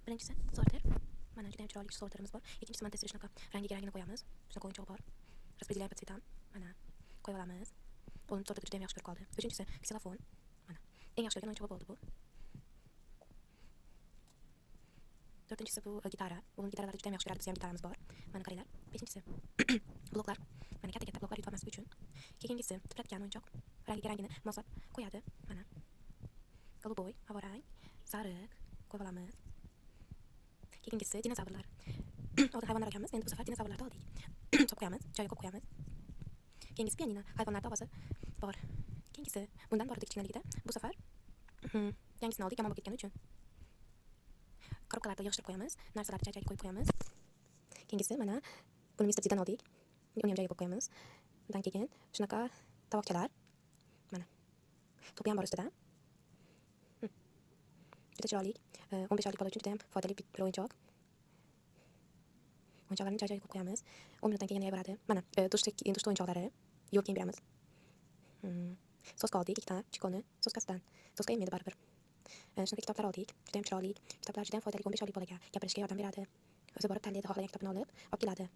Birinchisi sorter. Mana juda ham chiroyli sorterimiz bor. Ikkinchisi mana testda shunaqa rangi qo'yamiz. Shunaqa o'yinchoq bor. Распределяем по цветам. Mana qo'yib olamiz. O'yin sorterda juda ham yaxshi ko'rib qoldi. Uchinchisi ksilofon. Mana eng yaxshi ko'rgan o'yinchoq bo'ldi bu. To'rtinchisi bu gitara. O'yin gitaralarni juda ham yaxshi ko'radi. Biz ham gitaramiz bor. Mana qaranglar. Beshinchisi bloklar. Mana katta bloklar yutib olmaslik uchun. Keyingisi titratgan o'yinchoq. Rangini moslab qo'yadi. Mana голубой, havorang, sariq qo'yib olamiz. Keyingisi dinozavrlar. Oldin hayvonlar ekanmiz, endi bu safar dinozavrlarni oldik. Solib qo'yamiz, joyiga qo'yib qo'yamiz. Keyingisi pianino, hayvonlarning ovozi bor. Keyingisi bundan bor edi kichkinaligida. Bu safar yangisini oldik, yomon bo'lib ketgani uchun. Korobkalarda yig'ishtirib qo'yamiz, narsalarni joyiga qo'yib qo'yamiz. Keyingisi mana buni Mr. Zdan oldik. Uni ham joyiga qo'yib qo'yamiz. Undan keyin shunaqa tovoqchalar. Mana to'pi ham bor ustida. Juda chiroyli. 15 oylik bola uchun juda ham foydali bir o'yinchoq. O'yinchoqlarni joy-joyiga qo'yib qo'yamiz. 10 minutdan keyin yeyveradi. Mana dushda o'yinchoqlari. Yuvib kiyim beramiz. Soska oldik, ikkita chikoni soskasidan. Soska yemadi baribir. Shunaqa kitoblar oldik. Juda ham chiroyli. Kitoblar juda ham foydali 15 oylik bolaga gapirishga yordam beradi. O'zi borib tanlaydi, xohlagan kitobni olib keladi.